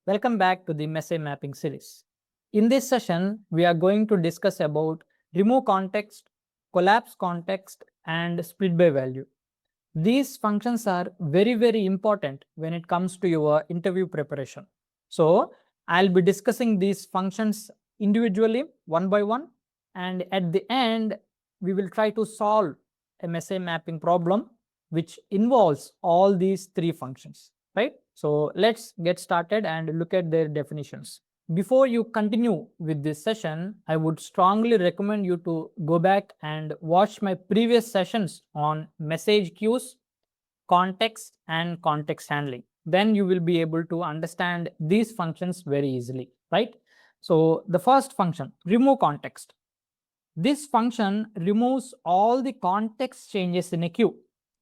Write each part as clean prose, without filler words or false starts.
Welcome back to the message mapping series. In this session, we are going to discuss about removeContext, collapseContext, and splitByValue. These functions are very important when it comes to your interview preparation. So I'll be discussing these functions individually one by one, and at the end, we will try to solve a message mapping problem which involves all these three functions, right? So let's get started and look at their definitions. Before you continue with this session, I would strongly recommend you to go back and watch my previous sessions on message queues, context, and context handling. Then you will be able to understand these functions very easily, right? So the first function, removeContext. This function removes all the context changes in a queue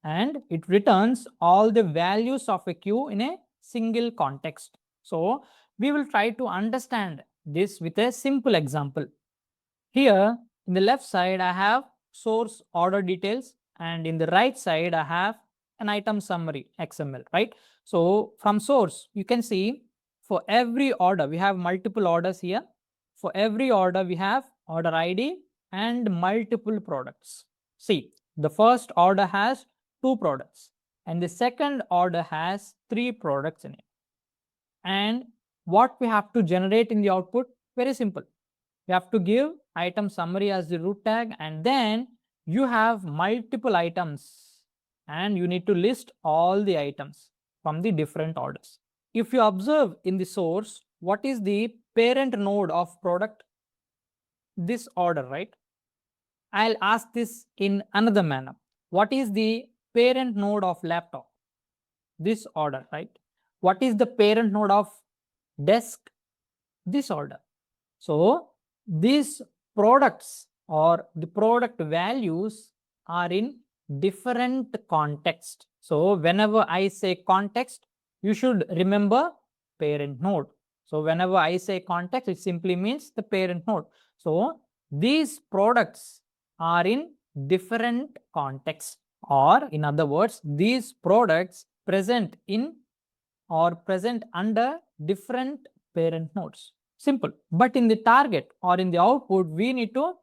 and it returns all the values of a queue in a single context. So we will try to understand this with a simple example. Here in the left side, I have source order details, and in the right side, I have an item summary XML, right? So from source, you can see for every order, we have multiple orders here. For every order, we have order ID and multiple products. See, the first order has 2 products and the second order has 3 products in it. And what we have to generate in the output, very simple. You have to give item summary as the root tag, and then you have multiple items and you need to list all the items from the different orders. If you observe in the source, what is the parent node of product? This order, right? I'll ask this in another manner. What is the parent node of laptop? This order, right? What is the parent node of desk? This order. So these products or the product values are in different context. So whenever I say context, you should remember parent node. So whenever I say context, it simply means the parent node. So these products are in different contexts, or in other words, these products present in or present under different parent nodes. Simple. But in the target or in the output, we need to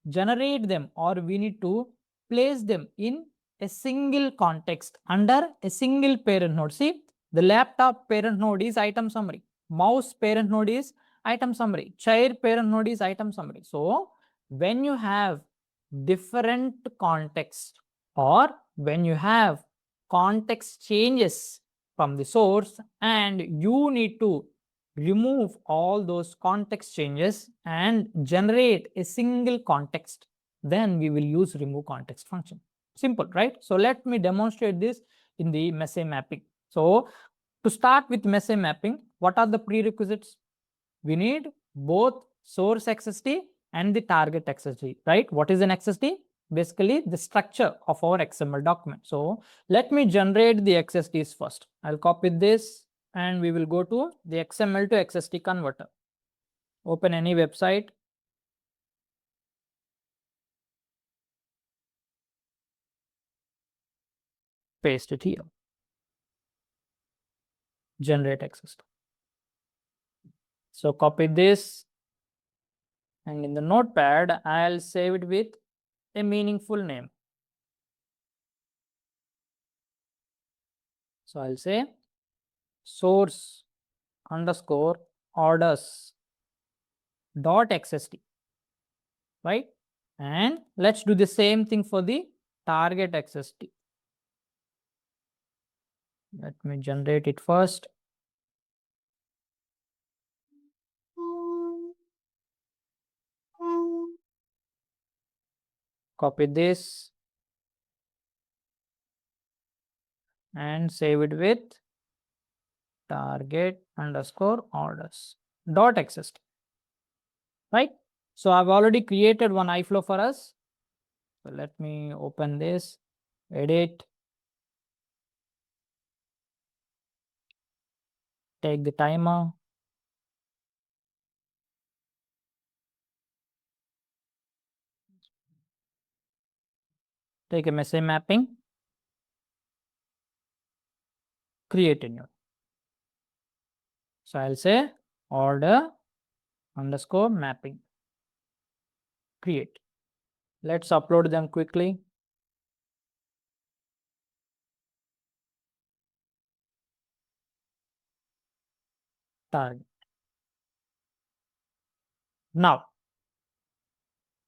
generate them or we need to place them in a single context under a single parent node. See, the laptop parent node is item summary. Mouse parent node is item summary. Chair parent node is item summary. So when you have different context or when you have context changes from the source and you need to remove all those context changes and generate a single context, then we will use removeContext function. Simple, right? So let me demonstrate this in the message mapping. So to start with message mapping, what are the prerequisites? We need both source XST and the target XST, right? What is an XST? Basically the structure of our XML document. So let me generate the XSTs first. I'll copy this and we will go to the XML to XST converter. Open any website. Paste it here. Generate XST. So copy this and in the notepad, I'll save it with a meaningful name. So I'll say source underscore orders dot XST, right? And let's do the same thing for the target XST. Let me generate it first. Copy this and save it with target underscore orders dot XST, right? So I've already created one iFlow for us. So let me open this, edit, take the timer, take a message mapping, create a new. So I'll say order underscore mapping create. Let's upload them quickly. Target. Now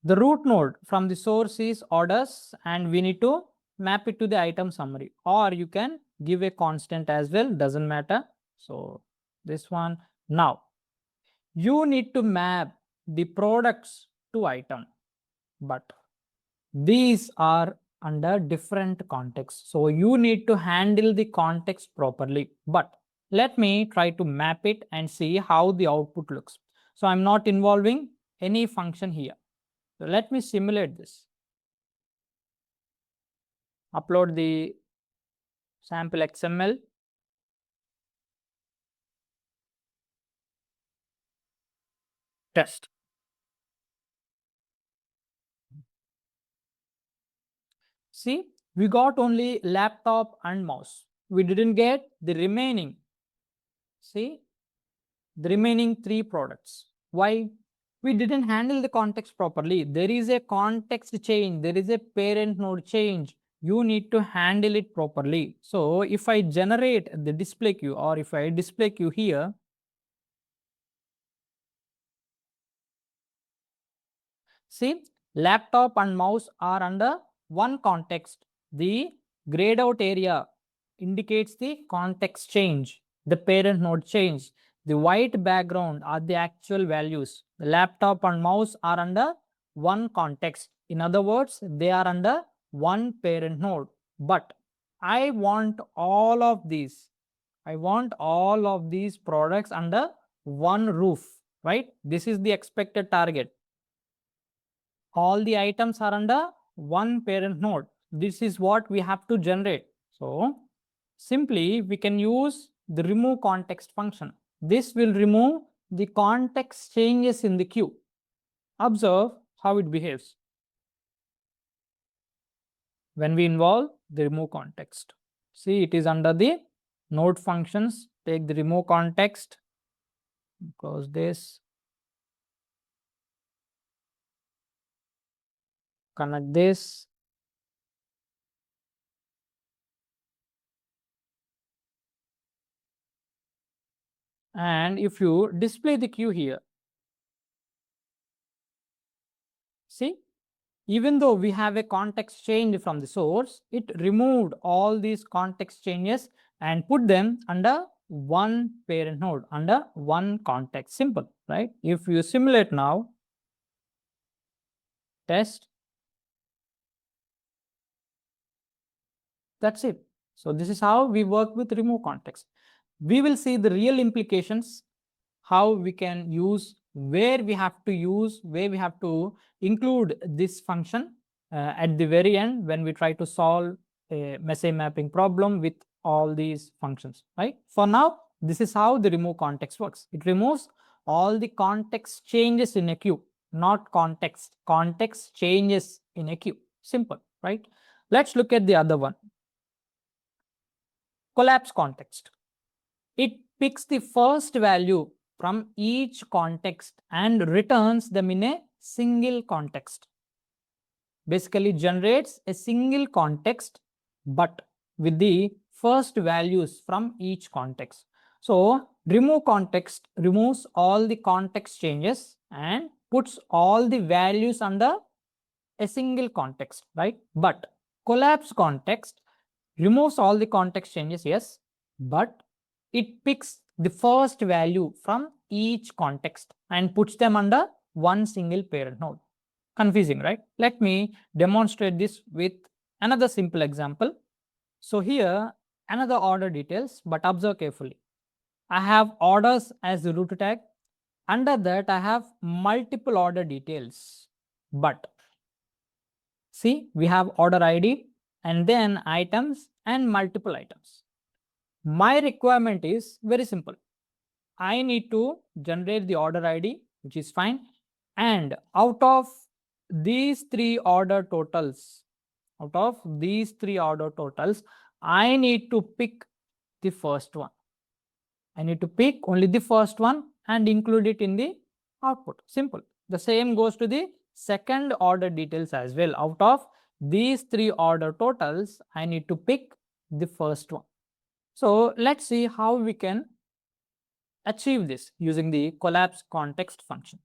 the root node from the source is orders, and we need to map it to the item summary, or you can give a constant as well, doesn't matter. So this one. Now you need to map the products to item, but these are under different contexts, so you need to handle the context properly. But let me try to map it and see how the output looks. So I'm not involving any function here. So let me simulate this. Upload the sample XML. Test. See, we got only laptop and mouse. We didn't get the remaining. See, the remaining three products. Why? We didn't handle the context properly. There is a context change. There is a parent node change. You need to handle it properly. So if I generate the display queue, or if I display queue here, see, laptop and mouse are under one context. The grayed out area indicates the context change, the parent node change. The white background are the actual values. The laptop and mouse are under one context. In other words, they are under one parent node. But I want all of these. I want all of these products under one roof, right? This is the expected target. All the items are under one parent node. This is what we have to generate. So simply we can use the removeContext function. This will remove the context changes in the queue. Observe how it behaves when we involve the removeContext. See, it is under the node functions. Take the removeContext, close this, connect this, and if you display the queue here, see, even though we have a context change from the source, it removed all these context changes and put them under one parent node, under one context. Simple, right? If you simulate now, test, that's it. So this is how we work with removeContext. We will see the real implications, how we can use, where we have to use, where we have to include this function at the very end when we try to solve a message mapping problem with all these functions, right? For now, this is how the removeContext works. It removes all the context changes in a queue, not context. Context changes in a queue. Simple, right? Let's look at the other one. collapseContext. It picks the first value from each context and returns them in a single context. Basically generates a single context, but with the first values from each context. So removeContext removes all the context changes and puts all the values under a single context, right? But collapseContext removes all the context changes, yes, but it picks the first value from each context and puts them under one single parent node. Confusing, right? Let me demonstrate this with another simple example. So here, another order details, but observe carefully. I have orders as the root tag. Under that, I have multiple order details, but see, we have order ID and then items and multiple items. My requirement is very simple. I need to generate the order ID, which is fine. And out of these three order totals, I need to pick the first one. I need to pick only the first one and include it in the output. Simple. The same goes to the second order details as well. Out of these 3 order totals, I need to pick the first one. So let's see how we can achieve this using the collapseContext function.